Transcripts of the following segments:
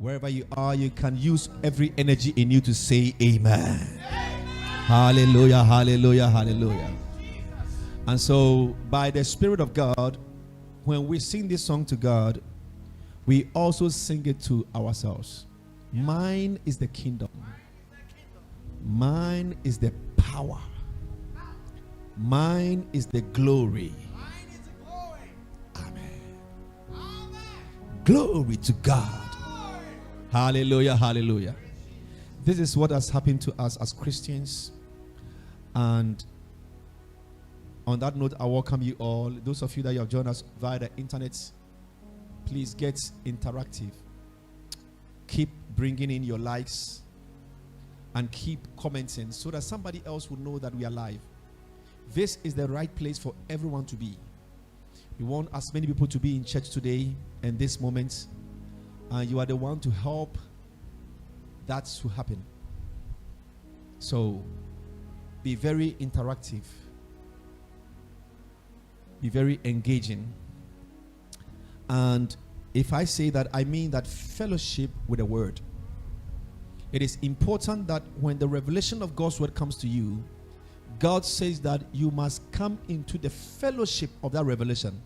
Wherever you are, you can use every energy in you to say amen. Hallelujah, hallelujah, hallelujah. And so, by the Spirit of God, when we sing this song to God, we also sing it to ourselves. Mine is the kingdom. Mine is the power. Mine is the glory. Amen. Glory to God. Hallelujah, hallelujah. This is what has happened to us as Christians. And on that note, I welcome you all. Those of you that you have joined us via the internet, please get interactive. Keep bringing in your likes and keep commenting so that somebody else will know that we are live. This is the right place for everyone to be. We want as many people to be in church today and this moment. And you are the one to help that to happen. So be very interactive. Be very engaging. And if I say that, I mean that fellowship with the word. It is important that when the revelation of God's word comes to you, God says that you must come into the fellowship of that revelation.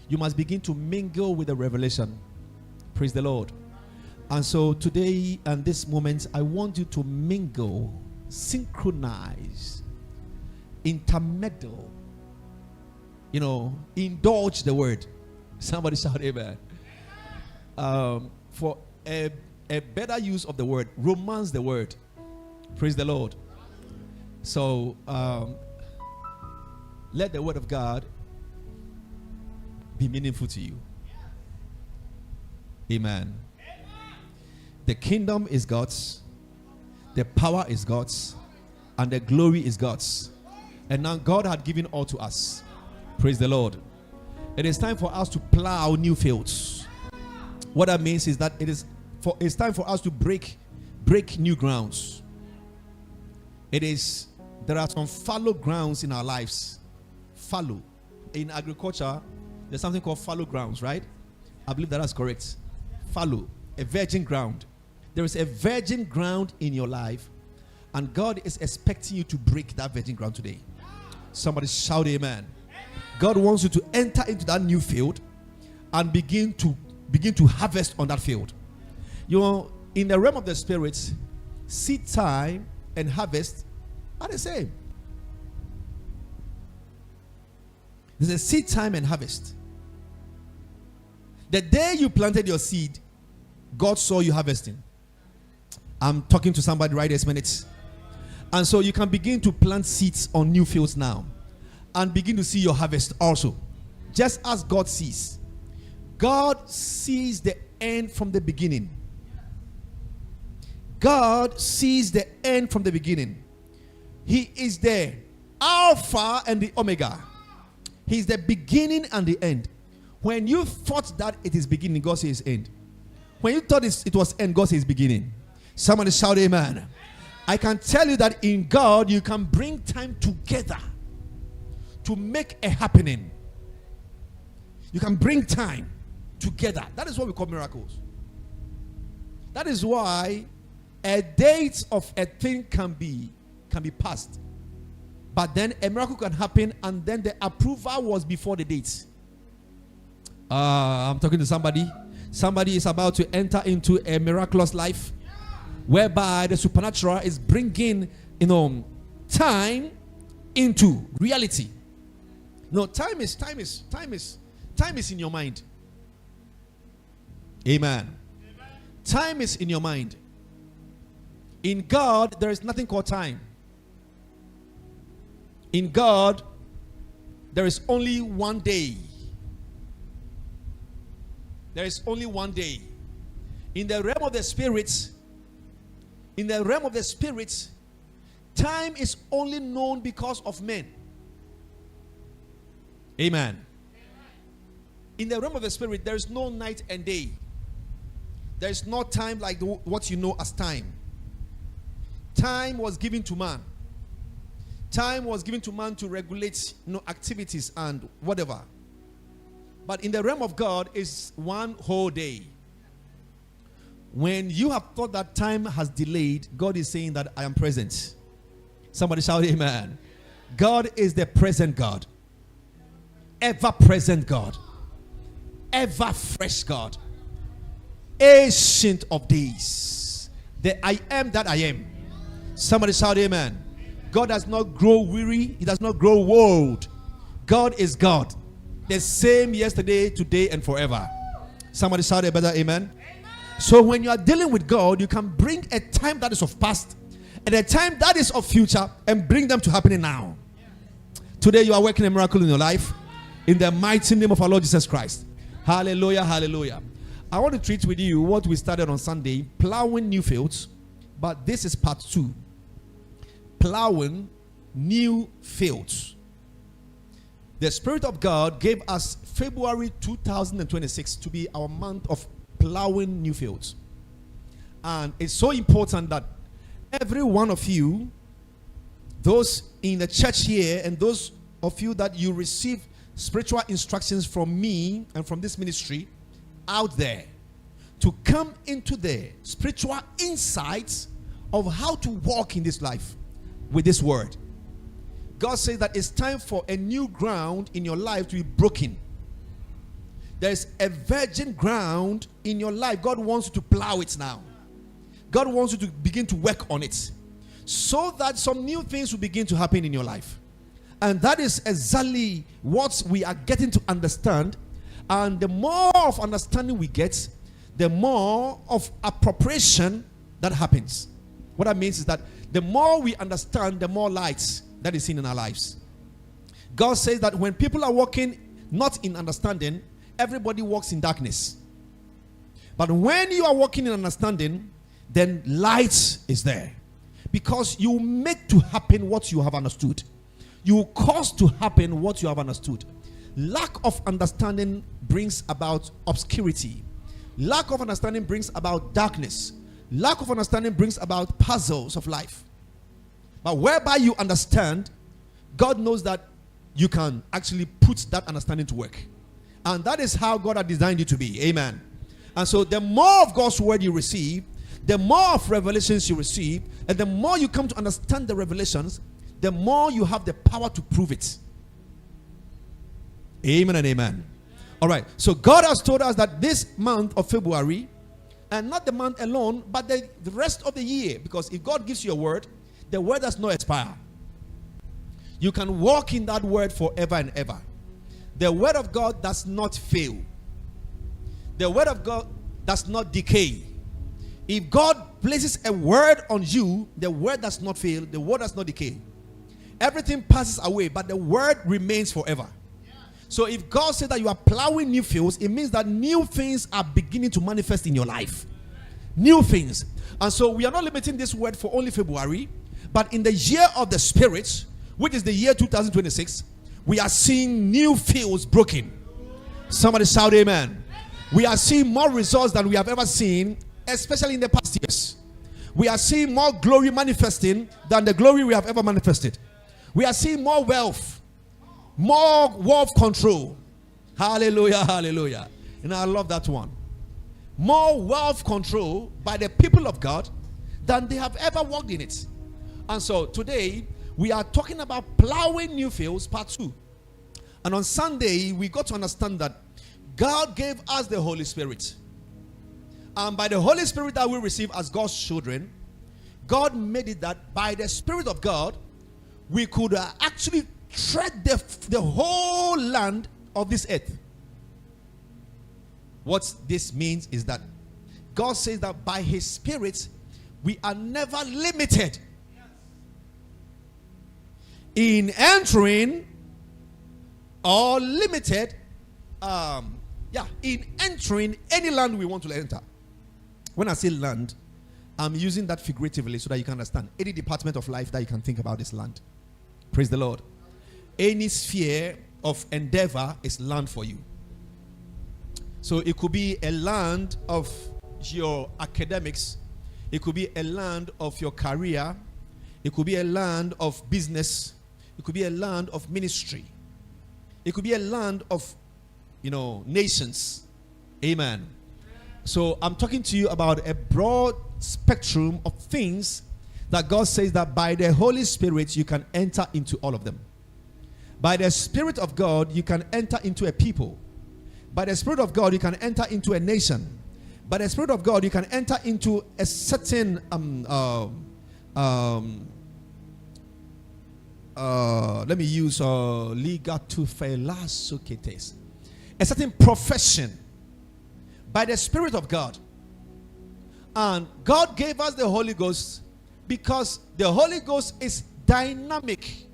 You must begin to mingle with the revelation. Praise the Lord. And so today and this moment, I want you to mingle, synchronize, intermeddle, indulge the word. Somebody shout amen. For a better use of the word, romance the word. Praise the Lord. So let the word of God be meaningful to you. Amen. The kingdom is God's, the power is God's, and the glory is God's. And now God had given all to us. Praise the Lord. It is time for us to plow new fields. What that means is that it's time for us to break new grounds. There are some fallow grounds in our lives. Fallow. In agriculture, there's something called fallow grounds, right? I believe that's correct. Fallow, a virgin ground. There is a virgin ground in your life, and God is expecting you to break that virgin ground today. Somebody shout amen. God wants you to enter into that new field and begin to harvest on that field. In the realm of the spirit, seed time and harvest are the same. There's a seed time and harvest. The day you planted your seed, God saw you harvesting. I'm talking to somebody right this minute. And so you can begin to plant seeds on new fields now and begin to see your harvest also. Just as God sees. God sees the end from the beginning. God sees the end from the beginning. He is the Alpha and the Omega. He is the beginning and the end. When you thought that it is beginning, God says end. When you thought it was end, God says beginning. Somebody shout amen. I can tell you that in God, you can bring time together to make a happening. You can bring time together. That is what we call miracles. That is why a date of a thing can be passed. But then a miracle can happen, and then the approval was before the date. I'm talking to somebody. Somebody is about to enter into a miraculous life, whereby the supernatural is bringing, time into reality. No, time is in your mind. Amen. Time is in your mind. In God, there is nothing called time. In God, there is only one day. There is only one day. In the realm of the spirits, time is only known because of men. Amen. In the realm of the spirit, there is no night and day. There is no time like what you know as time. Time was given to man. Time was given to man to regulate activities and whatever. But in the realm of God is one whole day. When you have thought that time has delayed, God is saying that I am present. Somebody shout amen. God is the present God. Ever present God. Ever fresh God. Ancient of days. The I am that I am. Somebody shout amen. God does not grow weary. He does not grow old. God is God. The same yesterday, today, and forever. Somebody shout a better amen. So when you are dealing with God, you can bring a time that is of past and a time that is of future and bring them to happening now. Today you are working a miracle in your life in the mighty name of our Lord Jesus Christ. Hallelujah, hallelujah. I want to treat with you what we started on Sunday, plowing new fields, but this is part 2. Plowing new fields. The Spirit of God gave us February 2026 to be our month of plowing new fields. And it's so important that every one of you, those in the church here and those of you that you receive spiritual instructions from me and from this ministry out there, to come into the spiritual insights of how to walk in this life with this word. God says that it's time for a new ground in your life to be broken. There's a virgin ground in your life. God wants you to plow it now. God wants you to begin to work on it so that some new things will begin to happen in your life. And that is exactly what we are getting to understand. And the more of understanding we get, the more of appropriation that happens. What that means is that the more we understand, the more light that is seen in our lives. God says that when people are walking not in understanding, everybody walks in darkness. But when you are walking in understanding, then light is there. Because you make to happen what you have understood. You cause to happen what you have understood. Lack of understanding brings about obscurity. Lack of understanding brings about darkness. Lack of understanding brings about puzzles of life. But whereby you understand, God knows that you can actually put that understanding to work. And that is how God has designed you to be. Amen. And so the more of God's word you receive, the more of revelations you receive, and the more you come to understand the revelations, the more you have the power to prove it. Amen and amen. All right. So God has told us that this month of February, and not the month alone, but the rest of the year, because if God gives you a word, the word does not expire. You can walk in that word forever and ever. The word of God does not fail. The word of God does not decay. If God places a word on you, the word does not fail, the word does not decay. Everything passes away, but the word remains forever. So if God says that you are plowing new fields, it means that new things are beginning to manifest in your life. New things. And so we are not limiting this word for only February, but in the year of the Spirit, which is the year 2026, we are seeing new fields broken. Somebody shout amen. We are seeing more results than we have ever seen, especially in the past years. We are seeing more glory manifesting than the glory we have ever manifested. We are seeing more wealth, more wealth control. Hallelujah, hallelujah. And I love that one. More wealth control by the people of God than they have ever walked in it. And so today we are talking about plowing new fields, part 2. And on Sunday we got to understand that God gave us the Holy Spirit. And by the Holy Spirit that we receive as God's children, God made it that by the Spirit of God, we could actually tread the whole land of this earth. What this means is that God says that by His Spirit, we are never limited in entering or limited in entering any land we want to enter. When I say land, I'm using that figuratively so that you can understand any department of life that you can think about this land. Praise the Lord. Any sphere of endeavor is land for you. So it could be a land of your academics. It could be a land of your career. It could be a land of business. It could be a land of ministry. It could be a land of, nations. Amen. So I'm talking to you about a broad spectrum of things that God says that by the Holy Spirit you can enter into all of them. By the Spirit of God you can enter into a people. By the Spirit of God you can enter into a nation. By the Spirit of God you can enter into a certain let me use liga to felasuketes, a certain profession by the Spirit of God. And God gave us the Holy Ghost because the Holy Ghost is dynamic.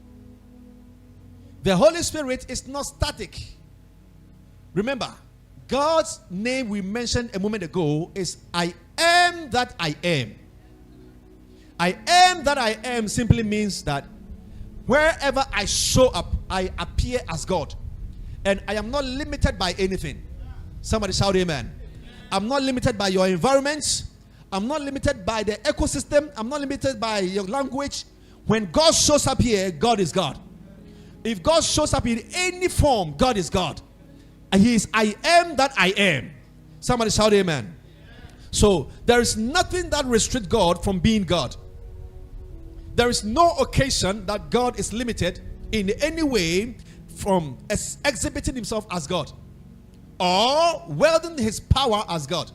The Holy Spirit is not static. Remember, God's name we mentioned a moment ago is I am that I am. I am that I am simply means that wherever I show up, I appear as God. And I am not limited by anything. Somebody shout amen. I'm not limited by your environment. I'm not limited by the ecosystem. I'm not limited by your language. When God shows up here, God is God. If God shows up in any form, God is God. And He is I am that I am. Somebody shout amen. So there is nothing that restricts God from being God. There is no occasion that God is limited in any way from exhibiting Himself as God or wielding His power as God.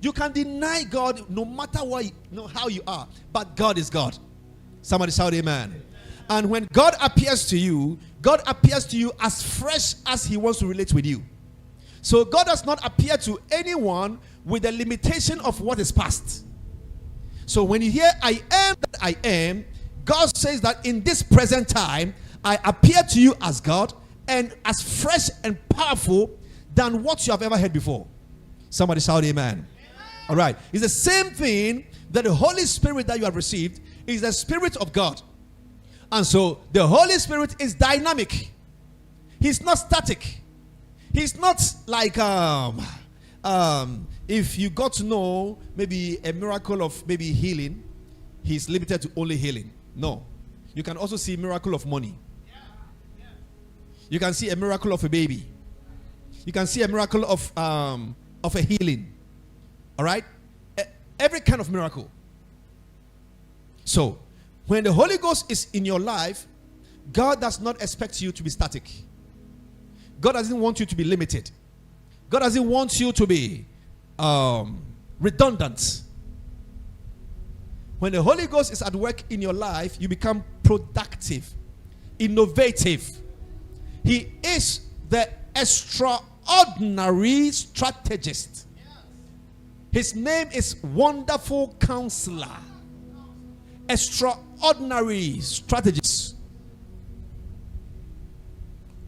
You can deny God no matter what, how you are, but God is God. Somebody shout amen. And when God appears to you as fresh as He wants to relate with you. So God does not appear to anyone with the limitation of what is past. So when you hear I am that I am, God says that in this present time, I appear to you as God and as fresh and powerful than what you have ever heard before. Somebody shout amen. All right. It's the same thing that the Holy Spirit that you have received is the Spirit of God. And so the Holy Spirit is dynamic. He's not static. He's not like if you got to know maybe a miracle of maybe healing, He's limited to only healing. No. You can also see a miracle of money. You can see a miracle of a baby. You can see a miracle of a healing. All right? Every kind of miracle. So, when the Holy Ghost is in your life, God does not expect you to be static. God doesn't want you to be limited. God doesn't want you to be redundant. When the Holy Ghost is at work in your life, you become productive, innovative. He is the extraordinary strategist. His name is Wonderful Counselor. Extraordinary strategist.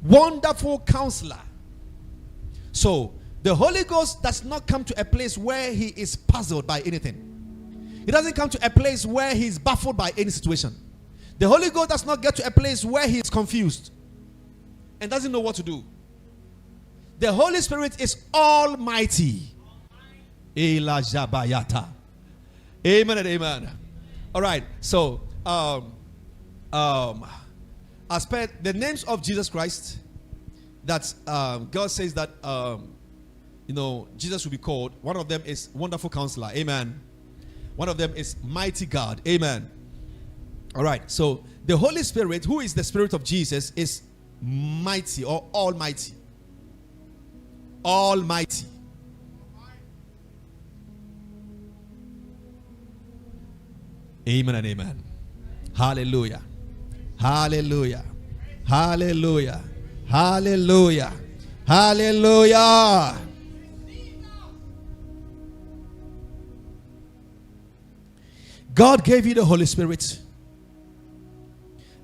Wonderful Counselor. So, the Holy Ghost does not come to a place where He is puzzled by anything. He doesn't come to a place where He is baffled by any situation. The Holy Ghost does not get to a place where He is confused and doesn't know what to do. The Holy Spirit is almighty. Elajabayata. Amen and amen. All right. So, as per the names of Jesus Christ, that God says that Jesus will be called. One of them is Wonderful Counselor. Amen. One of them is Mighty God. Amen. All right. So the Holy Spirit, who is the Spirit of Jesus, is mighty or almighty. Almighty. Amen and amen. Hallelujah. Hallelujah. Hallelujah. Hallelujah. Hallelujah. God gave you the Holy Spirit.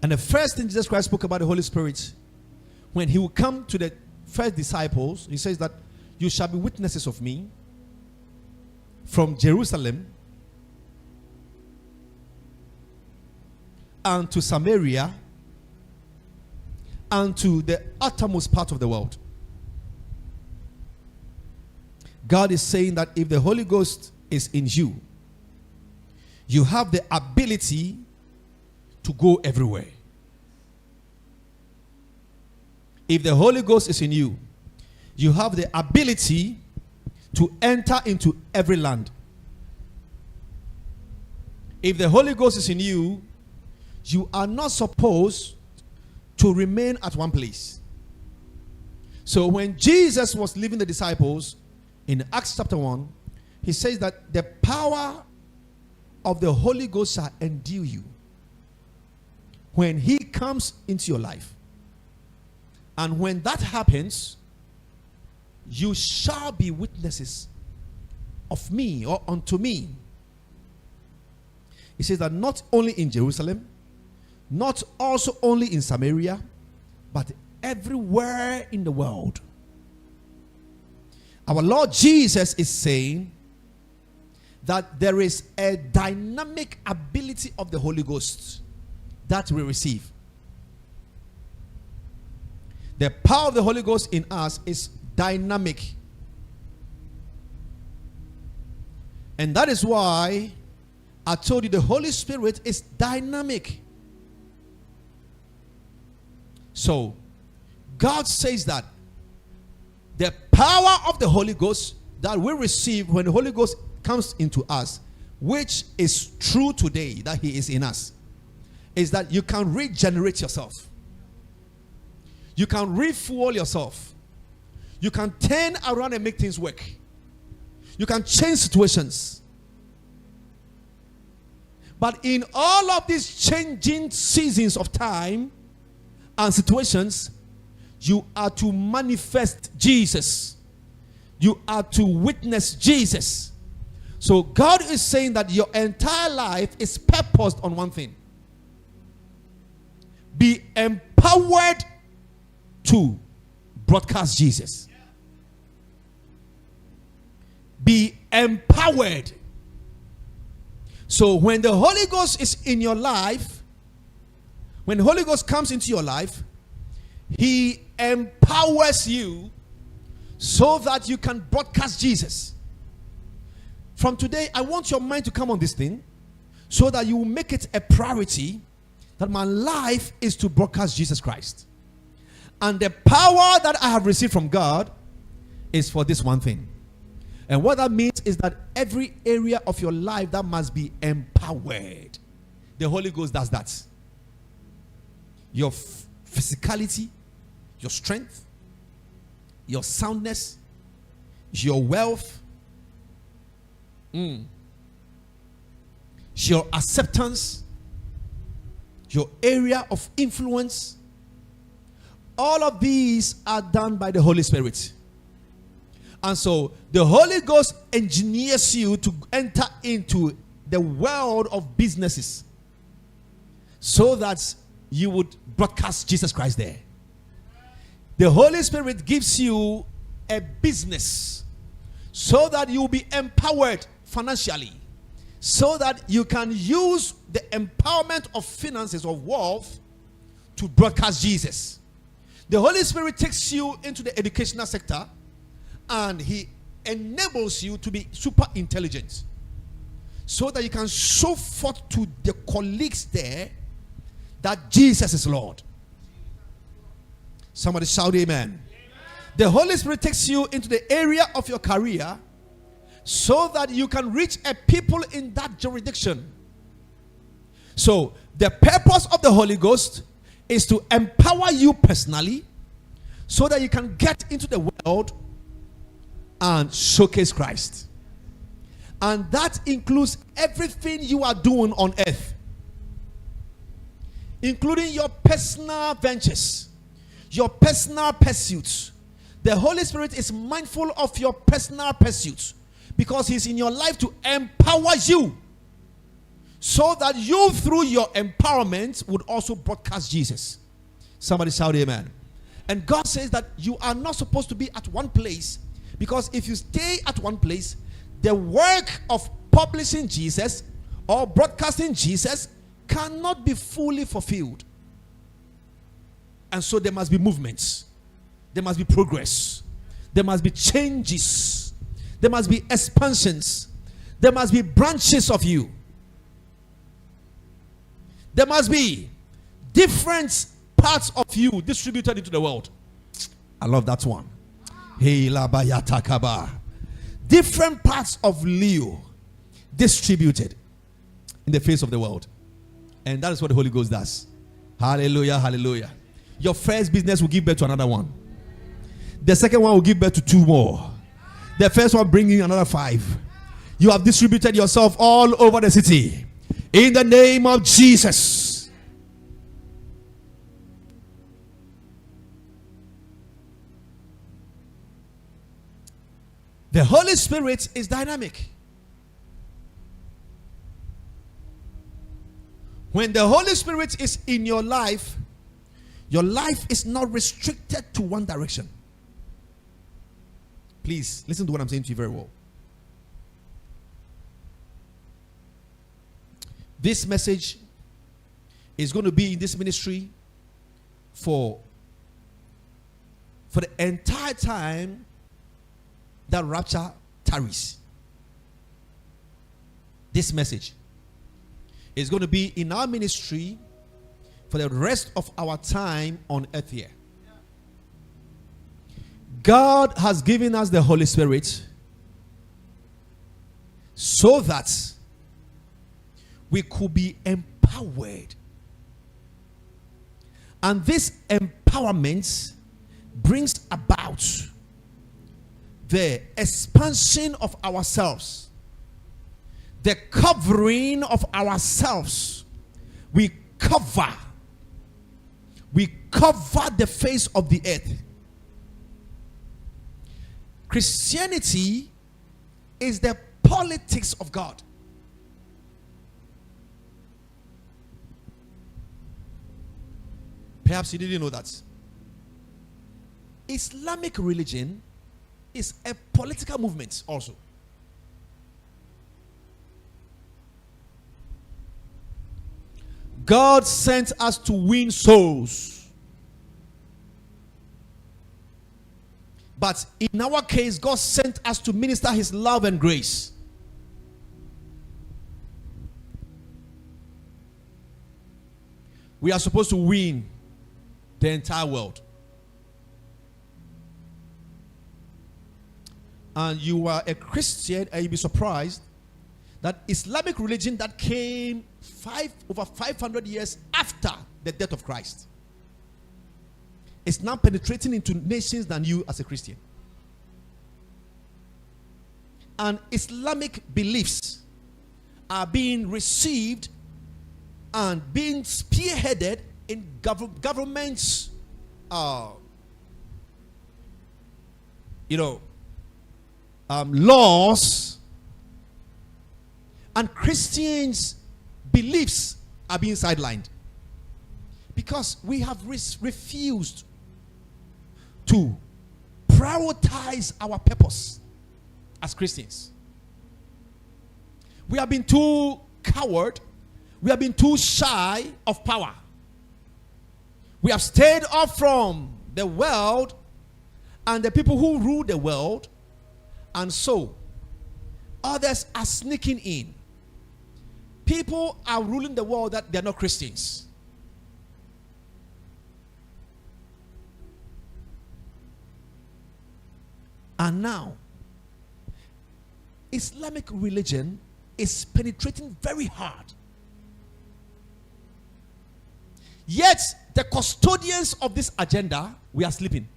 And the first thing Jesus Christ spoke about the Holy Spirit, when He will come to the first disciples, He says that you shall be witnesses of me from Jerusalem and to Samaria and to the uttermost part of the world. God is saying that if the Holy Ghost is in you, you have the ability to go everywhere. If the Holy Ghost is in you, you have the ability to enter into every land. If the Holy Ghost is in you, you are not supposed to remain at one place. So when Jesus was leaving the disciples in Acts chapter 1, he says that the power of the Holy Ghost shall endue you when he comes into your life. And when that happens, you shall be witnesses of me, or unto me. He says that not only in Jerusalem, not also only in Samaria, but everywhere in the world. Our Lord Jesus is saying that there is a dynamic ability of the Holy Ghost that we receive. The power of the Holy Ghost in us is dynamic. And that is why I told you the Holy Spirit is dynamic. So, God says that the power of the Holy Ghost that we receive when the Holy Ghost comes into us, which is true today that he is in us, is that you can regenerate yourself. You can refuel yourself. You can turn around and make things work. You can change situations. But in all of these changing seasons of time and situations, you are to manifest Jesus. You are to witness Jesus. So God is saying that your entire life is purposed on one thing. Be empowered to broadcast Jesus. Be empowered. So when the Holy Ghost is in your life, when the Holy Ghost comes into your life, he empowers you so that you can broadcast Jesus. From today, I want your mind to come on this thing so that you will make it a priority that my life is to broadcast Jesus Christ. And the power that I have received from God is for this one thing. And what that means is that every area of your life that must be empowered. The Holy Ghost does that. Your physicality, your strength, your soundness, your wealth, your acceptance, your area of influence. All of these are done by the Holy Spirit. And so the Holy Ghost engineers you to enter into the world of businesses so that you would broadcast Jesus Christ there. The Holy Spirit gives you a business so that you will be empowered financially, so that you can use the empowerment of finances, of wealth, to broadcast Jesus. The Holy Spirit takes you into the educational sector and he enables you to be super intelligent so that you can show forth to the colleagues there that Jesus is Lord. Somebody shout amen. The Holy Spirit takes you into the area of your career so that you can reach a people in that jurisdiction. So the purpose of the Holy Ghost is to empower you personally so that you can get into the world and showcase Christ. And that includes everything you are doing on earth, including your personal ventures, your personal pursuits. The Holy Spirit is mindful of your personal pursuits because he's in your life to empower you so that you, through your empowerment, would also broadcast Jesus. Somebody shout amen. And God says that you are not supposed to be at one place, because if you stay at one place, the work of publishing Jesus or broadcasting Jesus cannot be fully fulfilled. And so there must be movements. There must be progress. There must be changes. There must be expansions. There must be branches of you. There must be different parts of you distributed into the world. I love that one. Hey, different parts of Leo distributed in the face of the world. And that is what the Holy Ghost does. Hallelujah, hallelujah. Your first business will give birth to another one. The second one will give birth to 2 more. The first one bringing another 5. You have distributed yourself all over the city. In the name of Jesus. The Holy Spirit is dynamic. When the Holy Spirit is in your life is not restricted to one direction. Please listen to what I'm saying to you very well. This message is going to be in this ministry for the entire time that rapture tarries. This message is going to be in our ministry for the rest of our time on earth here. God has given us the Holy Spirit so that we could be empowered. And this empowerment brings about the expansion of ourselves, the covering of ourselves. We cover the face of the earth. Christianity is the politics of God. Perhaps you didn't know that. Islamic religion is a political movement also. God sent us to win souls. But in our case, God sent us to minister his love and grace. We are supposed to win the entire world. And you are a Christian, and you'll be surprised that Islamic religion that came over 500 years after the death of Christ is now penetrating into nations than you as a Christian. And Islamic beliefs are being received and being spearheaded in governments, laws, and Christians' beliefs are being sidelined because we have refused to prioritize our purpose as Christians. We have been too coward. We have been too shy of power. We have stayed off from the world and the people who rule the world, and so others are sneaking in. People are ruling the world that they are not Christians. And now, Islamic religion is penetrating very hard. Yet, the custodians of this agenda, we are sleeping.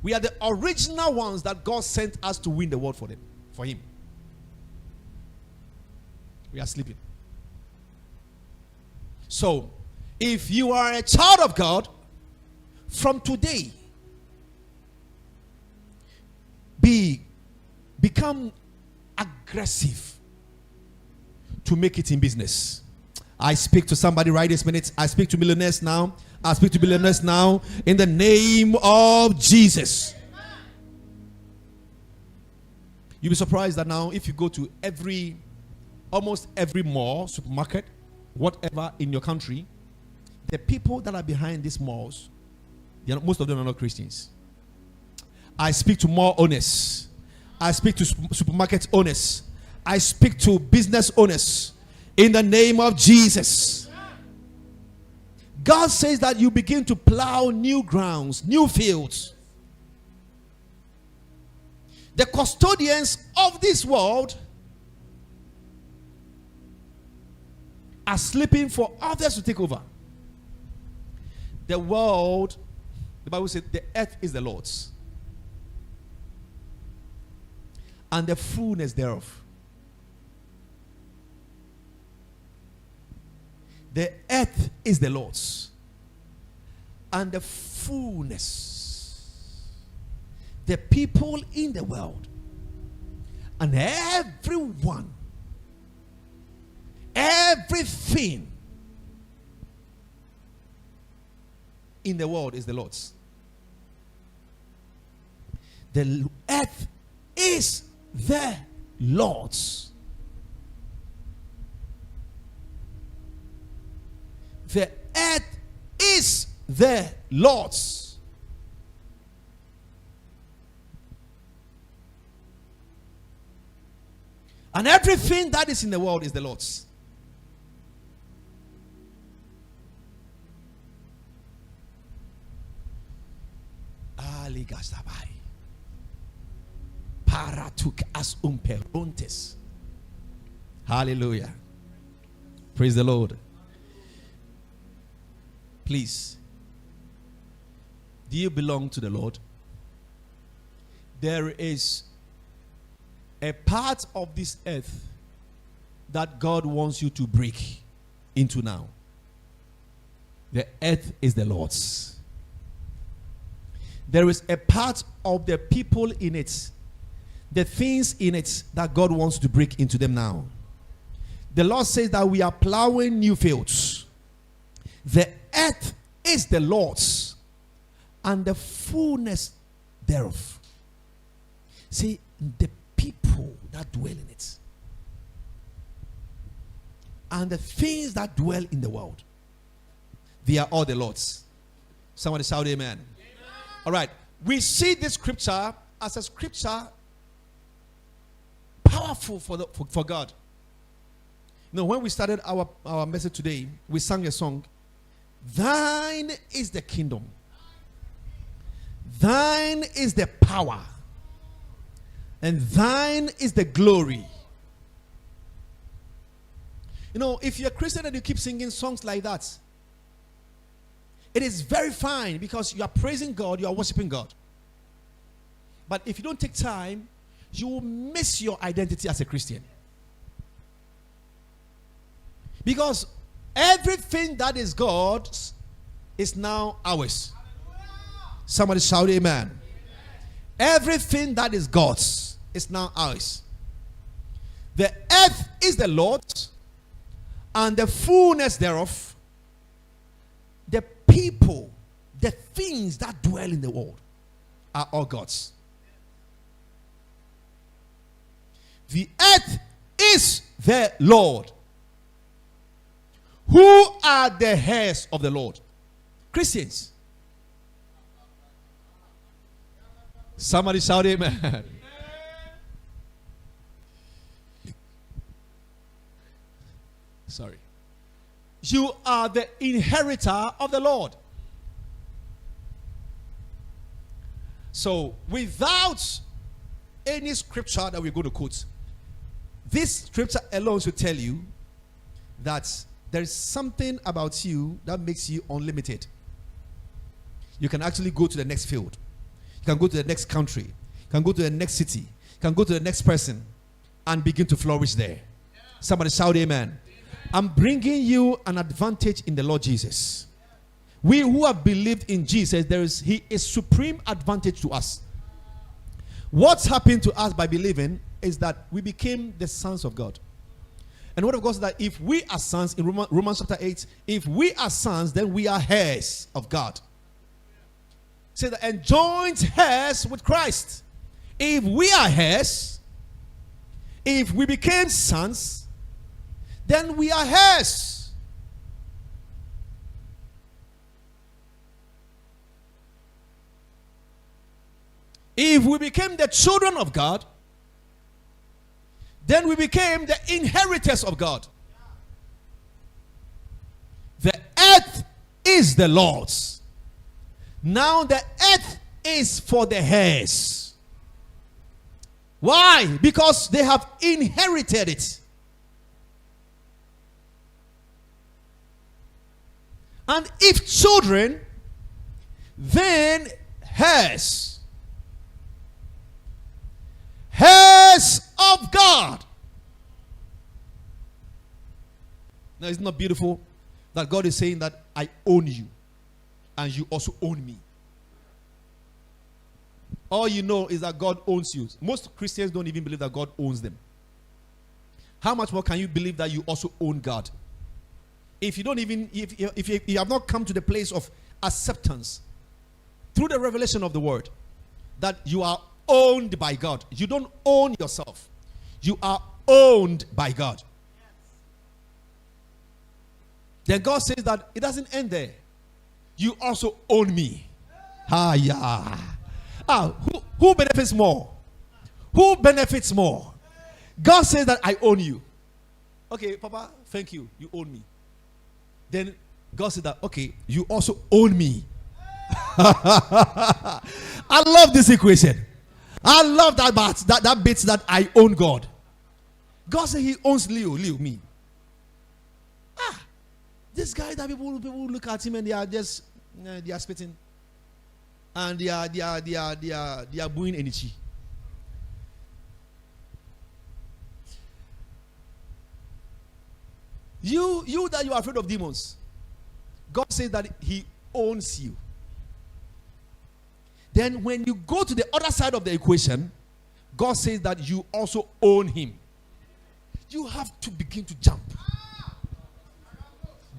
We are the original ones that God sent us to win the world for him. We are sleeping. So, if you are a child of God, from today, become aggressive to make it in business. I speak to somebody right this minute. I speak to millionaires now. I speak to billionaires now in the name of Jesus. You'll be surprised that now if you go to almost every mall, supermarket, whatever in your country, the people that are behind these malls, most of them are not Christians. I speak to mall owners. I speak to supermarket owners. I speak to business owners in the name of Jesus. God says that you begin to plow new grounds, new fields. The custodians of this world are sleeping for others to take over. The world, the Bible says, the earth is the Lord's, and the fullness thereof. The earth is the Lord's, and the fullness. The people in the world, and everyone, everything in the world is the Lord's. The earth is the Lord's. The earth is the Lord's. And everything that is in the world is the Lord's. Paratuk as umperontes. Hallelujah. Praise the Lord. Please, do you belong to the Lord? There is a part of this earth that God wants you to break into now. The earth is the Lord's. There is a part of the people in it, the things in it, that God wants to break into them now. The Lord says that we are plowing new fields. The earth is the Lord's, and the fullness thereof. See, the people that dwell in it, and the things that dwell in the world, they are all the Lord's. Somebody shout amen. All right, we see this scripture as a scripture powerful for God. You know, when we started our message today, we sang a song. Thine is the kingdom, thine is the power, and thine is the glory. You know, if you're a Christian and you keep singing songs like that, it is very fine, because you are praising God, you are worshiping God. But if you don't take time, you will miss your identity as a Christian. Because everything that is God's is now ours. Somebody shout amen. Everything that is God's is now ours. The earth is the Lord's, and the fullness thereof. The people, the things that dwell in the world are all God's. The earth is the Lord. Who are the heirs of the Lord? Christians. Somebody shout amen. Sorry. You are the inheritor of the Lord. So, without any scripture that we're going to quote, this scripture alone should tell you that there is something about you that makes you unlimited. You can actually go to the next field. You can go to the next country. You can go to the next city. You can go to the next person and begin to flourish there. Somebody shout amen. I'm bringing you an advantage in the Lord Jesus. We who have believed in Jesus, He is supreme advantage to us. What's happened to us by believing is that we became the sons of God. And what of course that if we are sons, in Romans chapter 8, if we are sons, then we are heirs of God. Say that, and joint heirs with Christ. If we are heirs, if we became sons, then we are heirs. If we became the children of God, then we became the inheritors of God. The earth is the Lord's. Now the earth is for the heirs. Why? Because they have inherited it. And if children, then heirs. Heirs of God. Now, it's not beautiful that God is saying that I own you and you also own me. All you know is that God owns you. Most Christians don't even believe that God owns them. How much more can you believe that you also own God? If you don't even, if you have not come to the place of acceptance through the revelation of the word that you are owned by God. You don't own yourself. You are owned by God. Then God says that it doesn't end there. You also own me. Who benefits more? Who benefits more? God says that I own you. Okay, Papa, thank you. You own me. Then God said that, okay, you also own me. I love this equation. I love that bit that I own God. God said he owns Leo, me. This guy that people look at him and they are just they are spitting and they are booing energy. You that you are afraid of demons, God says that he owns you. Then when you go to the other side of the equation, God says that you also own him. You have to begin to jump.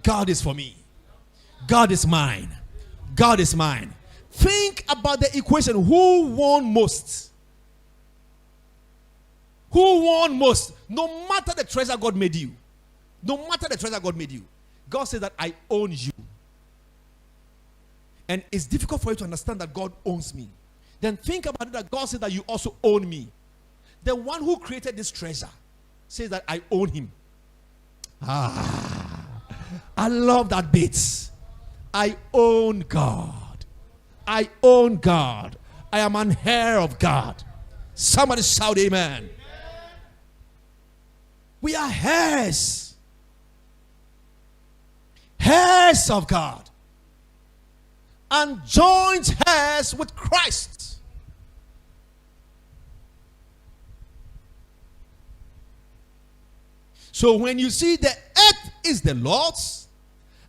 God is for me. God is mine. God is mine. Think about the equation. Who won most? Who won most? No matter the treasure God made you. No matter the treasure God made you. God says that I own you. And it's difficult for you to understand that God owns me. Then think about it that God said that you also own me. The one who created this treasure says that I own him. I love that bit. I own God. I own God. I am an heir of God. Somebody shout amen. We are heirs. Heirs of God. And joint heirs with Christ. So when you see the earth is the Lord's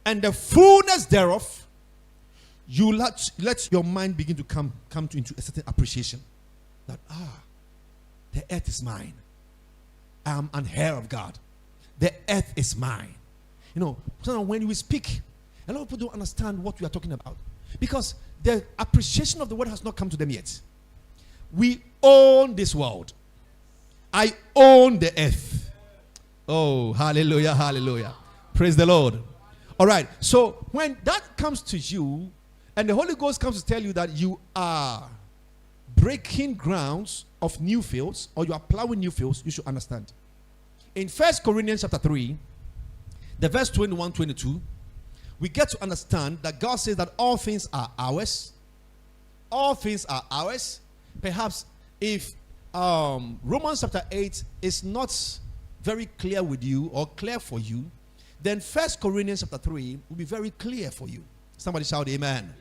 and the fullness thereof, you let your mind begin to come into a certain appreciation that the earth is mine. I am an heir of God. The earth is mine. You know, sometimes when we speak, a lot of people don't understand what we are talking about because the appreciation of the word has not come to them yet. We own this world. I own the earth. Oh, hallelujah, hallelujah. Praise the Lord. All right. So when that comes to you and the Holy Ghost comes to tell you that you are breaking grounds of new fields or you are plowing new fields, you should understand. In 1 Corinthians chapter 3, the verse 21, 22, we get to understand that God says that all things are ours. All things are ours. Perhaps if Romans chapter 8 is not very clear with you or clear for you, then 1 Corinthians chapter 3 will be very clear for you. Somebody shout amen. Amen.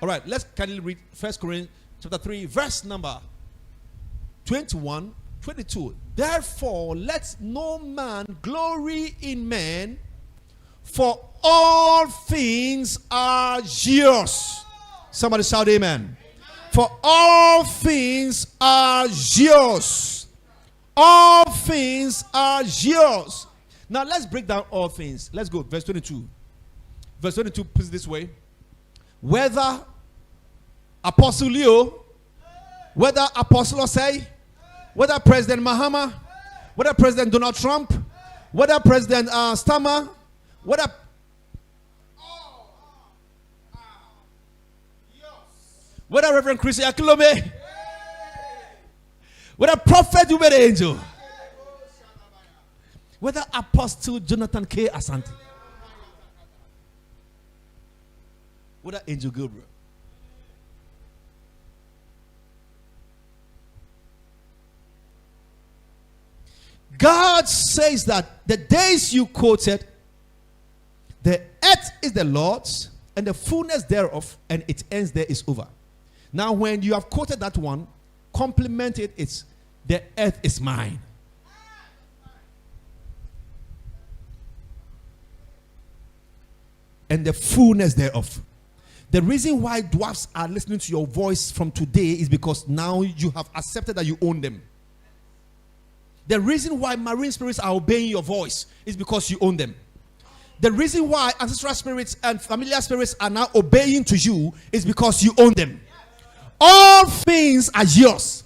All right, let's kindly read 1 Corinthians chapter 3, verse number 21, 22. Therefore, let no man glory in man, for all things are yours. Somebody shout amen. Amen. For all things are yours. All things are yours. Now let's break down all things. Let's go. Verse 22. Verse 22 puts it this way. Whether Apostle Leo, whether Apostle Osei, whether President Mahama, whether President Donald Trump, whether President Stama, whether Reverend Chris Yakilome, whether Prophet Ubere Angel, whether Apostle Jonathan K. Asante, whether Angel Gabriel, God says that the days you quoted, the earth is the Lord's and the fullness thereof, and it ends there, is over. Now, when you have quoted that one, complement it, it's the earth is mine. And the fullness thereof. The reason why dwarfs are listening to your voice from today is because now you have accepted that you own them. The reason why marine spirits are obeying your voice is because you own them. The reason why ancestral spirits and familiar spirits are now obeying to you is because you own them. All things are yours.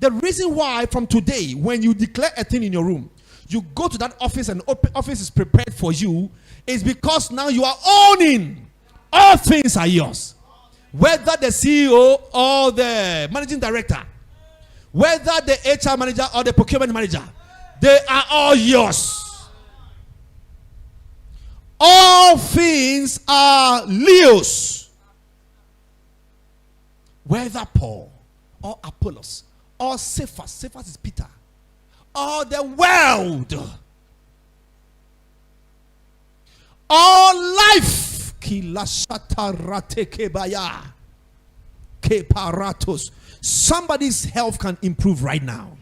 The reason why from today, when you declare a thing in your room, you go to that office and office is prepared for you, is because now you are owning. All things are yours. Whether the CEO or the managing director, whether the HR manager or the procurement manager, they are all yours. All things are Leo's. Whether Paul or Apollos or Cephas is Peter, or the world, all life, somebody's health can improve right now.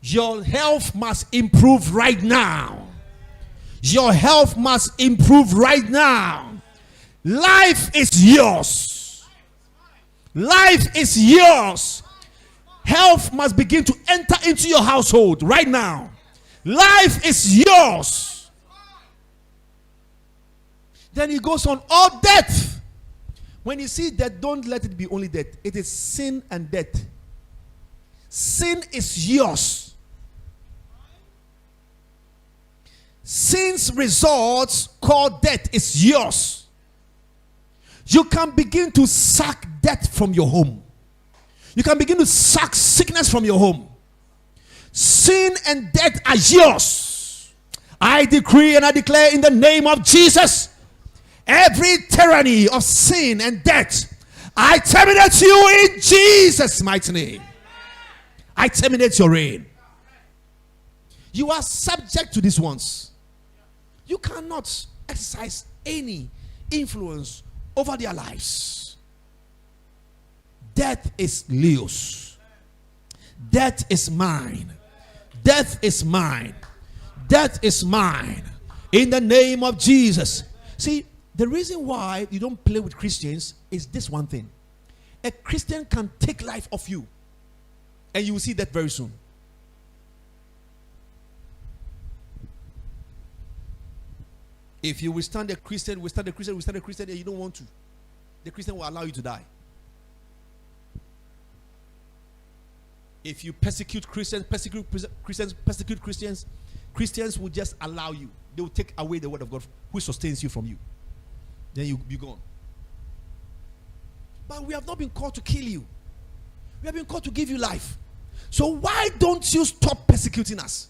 Your health must improve right now. Your health must improve right now. Life is yours. Life is yours. Health must begin to enter into your household right now. Life is yours. Then he goes on, all death. When you see death, don't let it be only death. It is sin and death. Sin is yours. Sin's results called death is yours. You can begin to suck death from your home. You can begin to suck sickness from your home. Sin and death are yours. I decree and I declare in the name of Jesus, every tyranny of sin and death, I terminate you in Jesus' mighty name. I terminate your reign. You are subject to these ones. You cannot exercise any influence over their lives. Death is Leo's. Death is mine. Death is mine. Death is mine. In the name of Jesus. See, the reason why you don't play with Christians is this one thing. A Christian can take life off you, and you will see that very soon. If you withstand a Christian, and you don't want to, the Christian will allow you to die. If you persecute Christians, Christians will just allow you. They will take away the word of God which sustains you from you. Then you'll be gone. But we have not been called to kill you. We have been called to give you life. So why don't you stop persecuting us?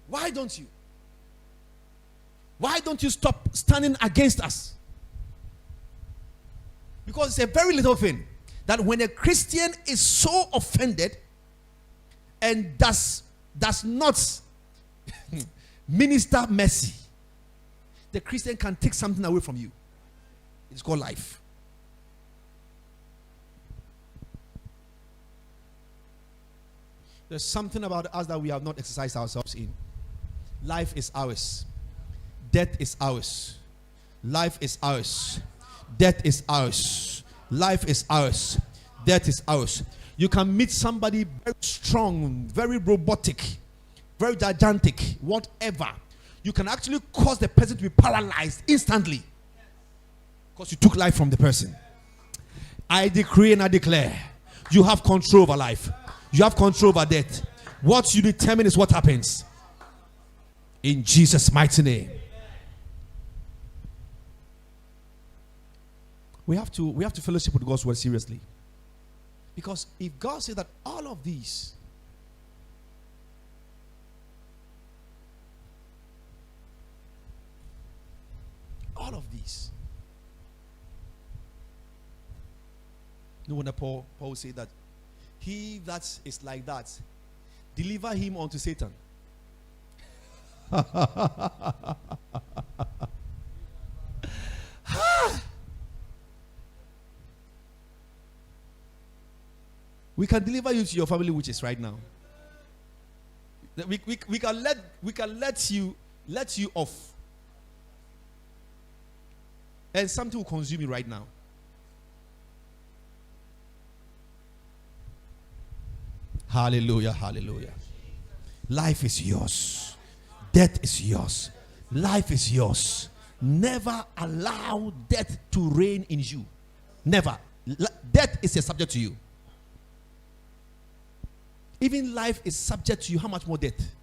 Why don't you? Why don't you stop standing against us? Because it's a very little thing that when a Christian is so offended and does not minister mercy, the Christian can take something away from you. It's called life. There's something about us that we have not exercised ourselves in. Life is ours. Death is ours. Life is ours. Death is ours. Life is ours. Death is ours. You can meet somebody very strong, very robotic, very gigantic, whatever. You can actually cause the person to be paralyzed instantly because you took life from the person. I decree and I declare, you have control over life. You have control over death. What you determine is what happens. In Jesus' mighty name. We have to fellowship with God's word seriously. Because if God says that all of these no wonder Paul said that he that is like that, deliver him unto Satan. We can deliver you to your family witches right now. We can let you off. And something will consume you right now. Hallelujah, hallelujah. Life is yours. Death is yours. Life is yours. Never allow death to reign in you. Never. Death is a subject to you. Even life is subject to you. How much more death?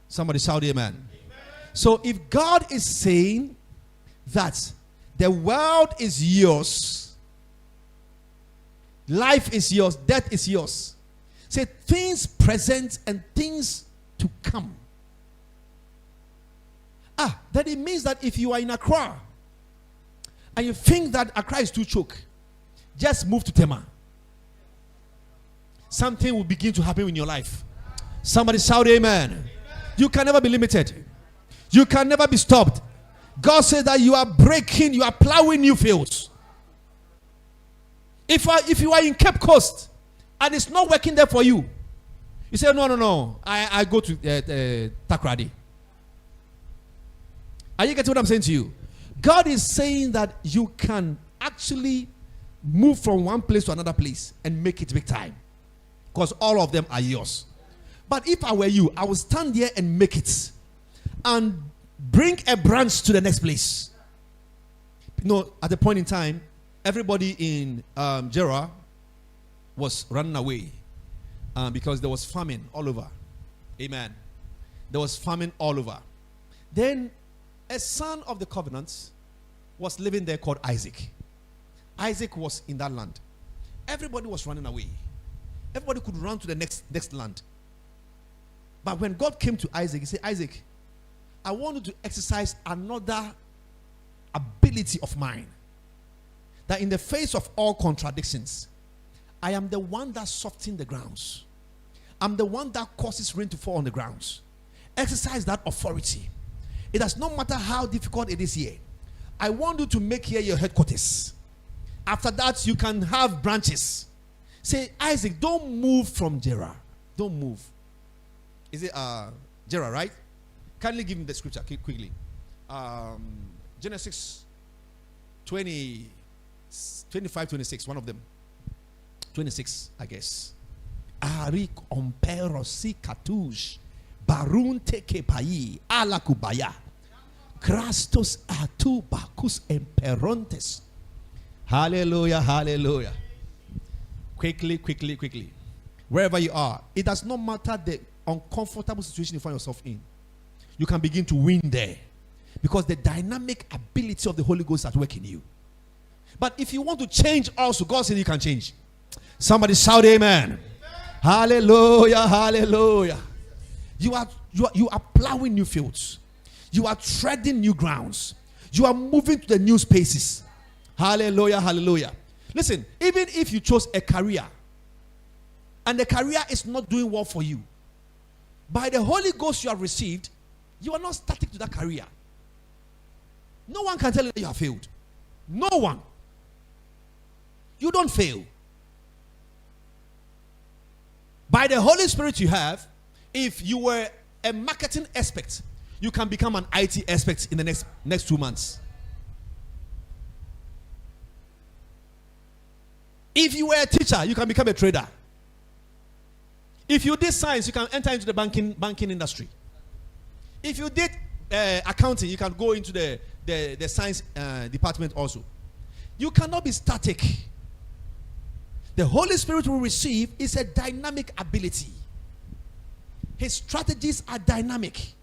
Somebody shout amen. Amen. So if God is saying that the world is yours, life is yours, death is yours, say things present and things to come. Then it means that if you are in Accra and you think that Accra is too choke, just move to Tema. Something will begin to happen in your life. Somebody shout amen. Amen. You can never be limited. You can never be stopped. God said that you are breaking, you are plowing new fields. If you are in Cape Coast and it's not working there for you, you say, no, I go to Takrady. Are you getting what I'm saying to you? God is saying that you can actually move from one place to another place and make it big time. Because all of them are yours. But if I were you, I would stand there and make it. And bring a branch to the next place. At the point in time, everybody in Jera was running away. Because there was famine all over. Amen. There was famine all over. Then a son of the covenant was living there called Isaac. Isaac was in that land. Everybody was running away. Everybody could run to the next land. But when God came to Isaac, he said, Isaac, I want you to exercise another ability of mine. That in the face of all contradictions, I am the one that softens the grounds. I'm the one that causes rain to fall on the grounds. Exercise that authority. It does not matter how difficult it is here. I want you to make here your headquarters. After that, you can have branches. Say, Isaac, don't move from Jera. Don't move. Is it Jera, right? Kindly give me the scripture quickly. Genesis 25, 26, one of them. 26, I guess. Arik omperosi katush barun teke pai alakubaya Christos atu bacus emperontes. Hallelujah, hallelujah. Quickly. Wherever you are, it does not matter the uncomfortable situation you find yourself in. You can begin to win there. Because the dynamic ability of the Holy Ghost is at work in you. But if you want to change also, God said you can change. Somebody shout amen. Hallelujah, hallelujah. You are plowing new fields. You are treading new grounds. You are moving to the new spaces. Hallelujah, hallelujah. Listen, even if you chose a career and the career is not doing well for you, by the Holy Ghost you have received, you are not static to that career. No one can tell you that you have failed. No one. You don't fail. By the Holy Spirit you have, if you were a marketing expert, you can become an IT expert in the next 2 months. If you were a teacher, you can become a trader. If you did science, you can enter into the banking industry. If you did accounting, you can go into the science department also. You cannot be static. The Holy Spirit will receive is a dynamic ability. His strategies are dynamic.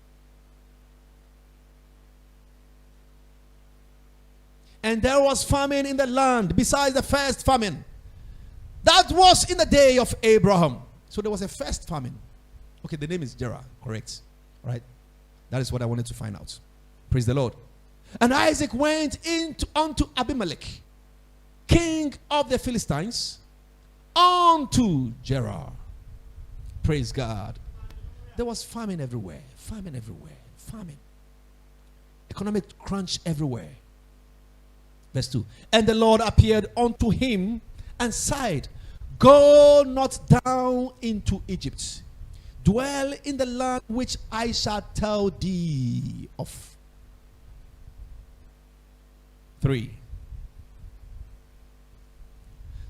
And there was famine in the land besides the first famine. That was in the day of Abraham. So there was a first famine. Okay, the name is Jerah, correct? All right? That is what I wanted to find out. Praise the Lord. And Isaac went unto Abimelech, king of the Philistines, unto Gerar. Praise God. There was famine everywhere. Famine everywhere. Famine. Economic crunch everywhere. Verse 2. And the Lord appeared unto him and said, Go not down into Egypt. Dwell in the land which I shall tell thee of. 3.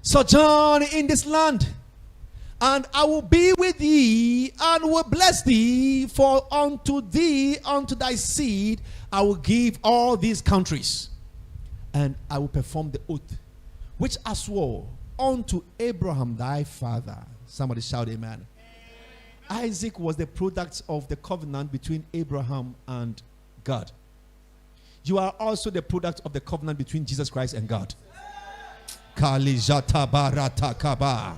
Sojourn in this land, and I will be with thee, and will bless thee, for unto thee, unto thy seed, I will give all these countries, and I will perform the oath which I swore unto Abraham thy father. Somebody shout amen. Isaac was the product of the covenant between Abraham and God. You are also the product of the covenant between Jesus Christ and God. Kalijata barata kaba.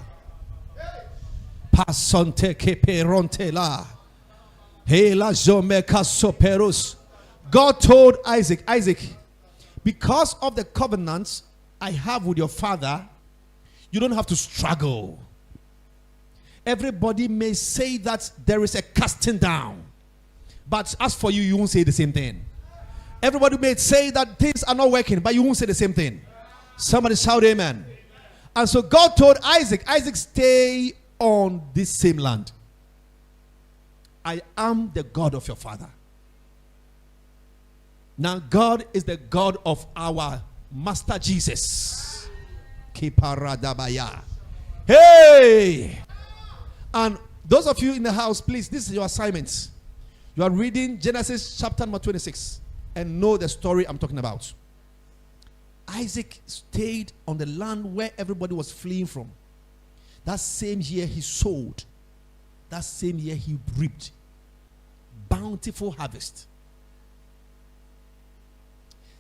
Pasonte keperonte la. Hela zomeka soperus. God told Isaac, Isaac, because of the covenant I have with your father, you don't have to struggle. Everybody may say that there is a casting down, but as for you, you won't say the same thing. Everybody may say that things are not working, but you won't say the same thing. Somebody shout amen. And so God told Isaac, Isaac, stay on this same land. I am the God of your father. Now God is the God of our Master Jesus. Kiparadabaya. Hey! And those of you in the house, please, this is your assignment. You are reading Genesis chapter number 26 and know the story I'm talking about. Isaac stayed on the land where everybody was fleeing from. That same year he sowed. That same year he reaped. Bountiful harvest.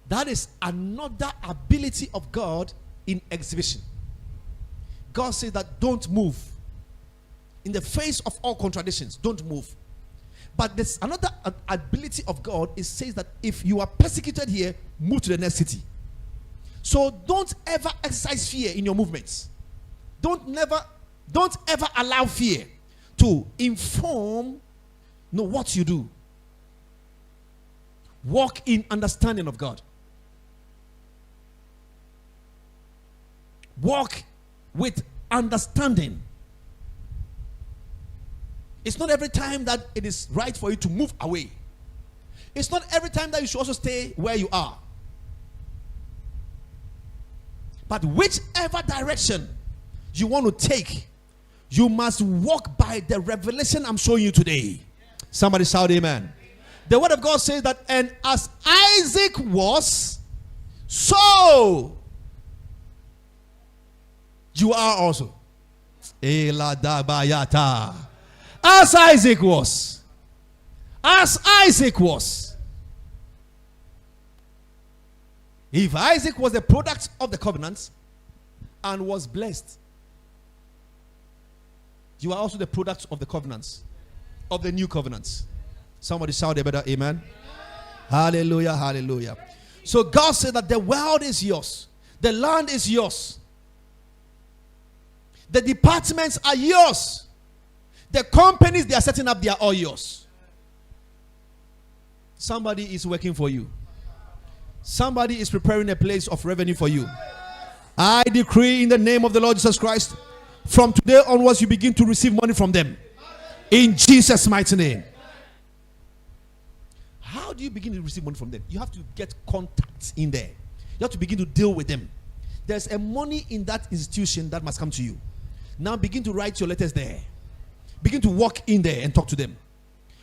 That is another ability of God in exhibition. God says that don't move. In the face of all contradictions, don't move. But there's another ability of God. It says that if you are persecuted here, move to the next city. So don't ever exercise fear in your movements. Don't ever allow fear to inform what you do. Walk in understanding of God. Walk with understanding. It's not every time that it is right for you to move away. It's not every time that you should also stay where you are. But whichever direction you want to take, you must walk by the revelation I'm showing you today. Somebody shout amen. The word of God says that, and as Isaac was, so you are also. As Isaac was. As Isaac was. If Isaac was the product of the covenants and was blessed, you are also the product of the covenants, of the new covenants. Somebody shout a better amen. Hallelujah, hallelujah. So God said that the world is yours. The land is yours. The departments are yours. The companies they are setting up, they are all yours. Somebody is working for you. Somebody is preparing a place of revenue for you. I decree in the name of the Lord Jesus Christ, from today onwards you begin to receive money from them. In Jesus' mighty name. How do you begin to receive money from them? You have to get contacts in there. You have to begin to deal with them. There's a money in that institution that must come to you. Now begin to write your letters there. Begin to walk in there and talk to them.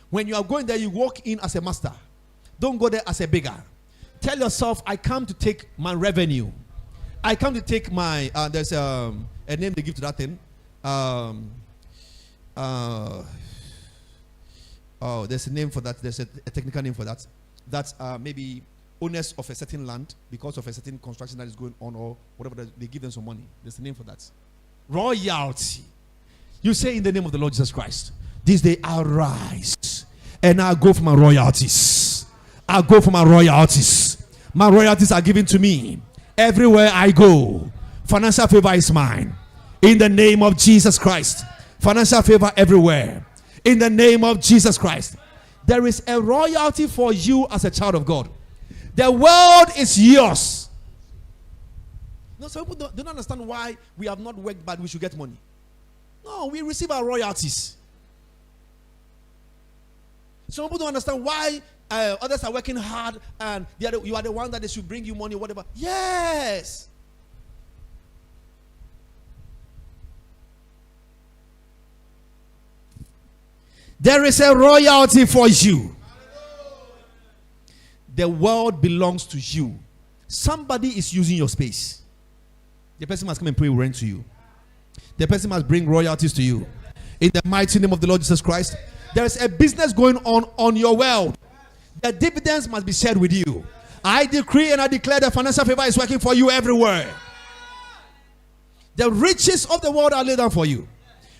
When you are going there, you walk in as a master. Don't go there as a beggar. Tell yourself, I come to take my revenue. I come to take my, there's a name they give to that thing. There's a name for that. There's a technical name for that. That's maybe owners of a certain land because of a certain construction that is going on or whatever. They give them some money. There's a name for that. Royalty. You say in the name of the Lord Jesus Christ, this day I rise and I go for my royalties. I go for my royalties. My royalties are given to me everywhere I go. Financial favor is mine. In the name of Jesus Christ. Financial favor everywhere. In the name of Jesus Christ. There is a royalty for you as a child of God. The world is yours. No, some people don't understand why we have not worked, but we should get money. No, we receive our royalties. Some people don't understand why others are working hard and you are the one that they should bring you money or whatever. Yes. There is a royalty for you. The world belongs to you. Somebody is using your space. The person must come and pray rent to you. The person must bring royalties to you. In the mighty name of the Lord Jesus Christ. There is a business going on your world. The dividends must be shared with you. I decree and I declare that financial favor is working for you everywhere. The riches of the world are laid down for you.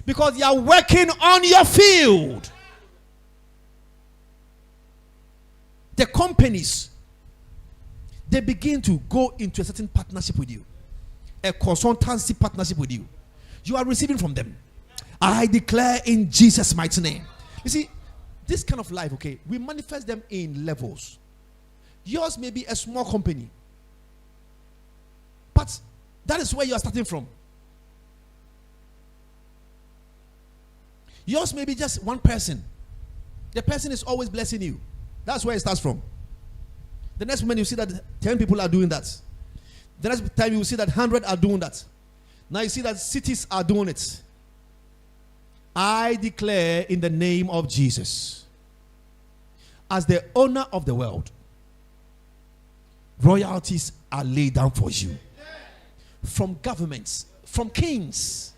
Because you are working on your field. The companies, they begin to go into a certain partnership with you. A consultancy partnership with you. You are receiving from them. I declare in Jesus' mighty name. You see, this kind of life, okay, we manifest them in levels. Yours may be a small company. But that is where you are starting from. Yours may be just one person. The person is always blessing you. That's where it starts from. The next moment you see that 10 people are doing that. The next time you see that 100 are doing that. Now you see that cities are doing it. I declare in the name of Jesus, as the owner of the world, royalties are laid down for you. From governments, from kings,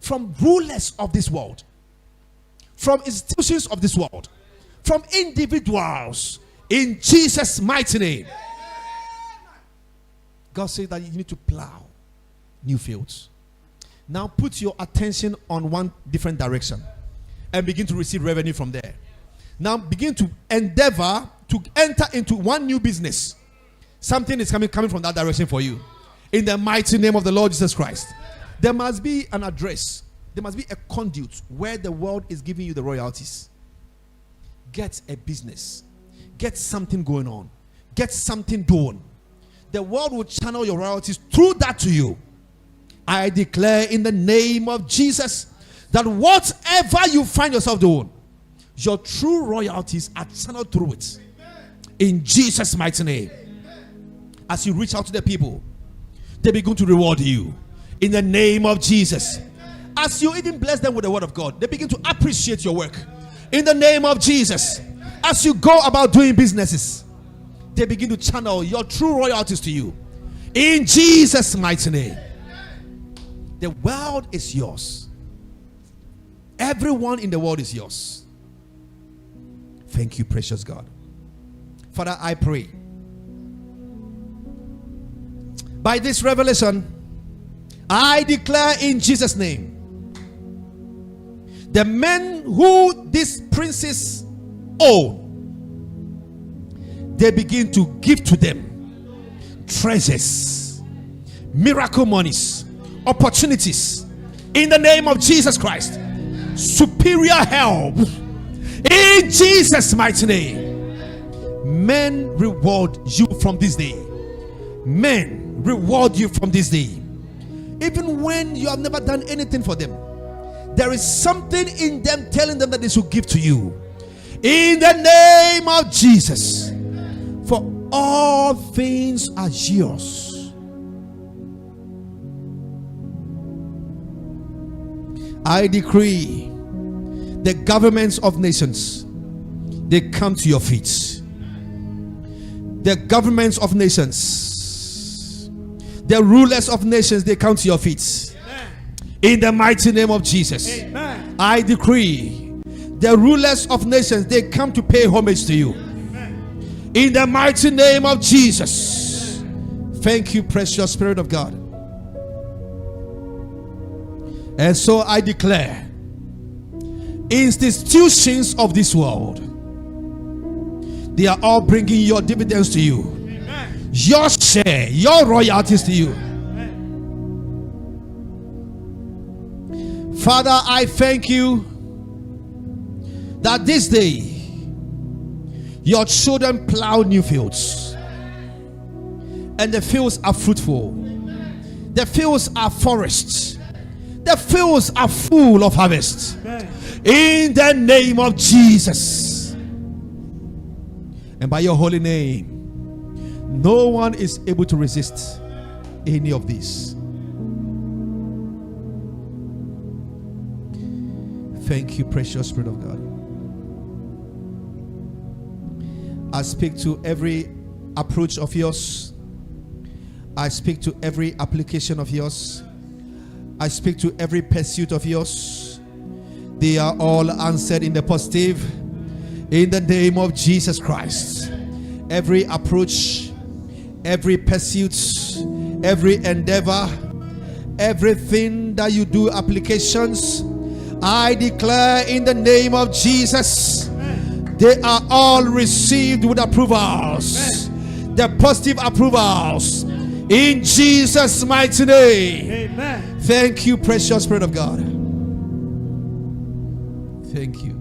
from rulers of this world, from institutions of this world, from individuals, in Jesus' mighty name. God said that you need to plow new fields. Now put your attention on one different direction and begin to receive revenue from there. Now begin to endeavor to enter into one new business. Something is coming from that direction for you. In the mighty name of the Lord Jesus Christ. There must be an address. There must be a conduit where the world is giving you the royalties. Get a business. Get something going on. Get something doing. The world will channel your royalties through that to you. I declare in the name of Jesus that whatever you find yourself doing, your true royalties are channeled through it. In Jesus' mighty name. As you reach out to the people, they begin to reward you. In the name of Jesus. As you even bless them with the word of God, they begin to appreciate your work. In the name of Jesus. As you go about doing businesses, they begin to channel your true royalties to you. In Jesus' mighty name. The world is yours. Everyone in the world is yours. Thank you, precious God. Father, I pray, by this revelation, I declare in Jesus' name, the men who these princes own, they begin to give to them treasures, miracle monies, opportunities in the name of Jesus Christ, superior help in Jesus' mighty name. Men reward you from this day. Men reward you from this day. Even when you have never done anything for them, there is something in them telling them that they should give to you. In the name of Jesus. For all things are yours. I decree the governments of nations, they come to your feet. The governments of nations, the rulers of nations, they come to your feet. Amen. In the mighty name of Jesus. Amen. I decree the rulers of nations, they come to pay homage to you. Amen. In the mighty name of Jesus. Thank you, precious Spirit of God. And so I declare, institutions of this world, they are all bringing your dividends to you. Amen. Your share, your royalties to you. Amen. Father, I thank you that this day your children plow new fields, and the fields are fruitful. The fields are forests. The fields are full of harvest. In the name of Jesus. And by your holy name, no one is able to resist any of this. Thank you, precious Spirit of God. I speak to every approach of yours. I speak to every application of yours. I speak to every pursuit of yours. They are all answered in the positive, in the name of Jesus Christ. Every approach, every pursuit, every endeavor, everything that you do, applications, I declare in the name of Jesus, they are all received with approvals. The positive approvals in Jesus' mighty name. Amen. Thank you, precious Spirit of God. Thank you.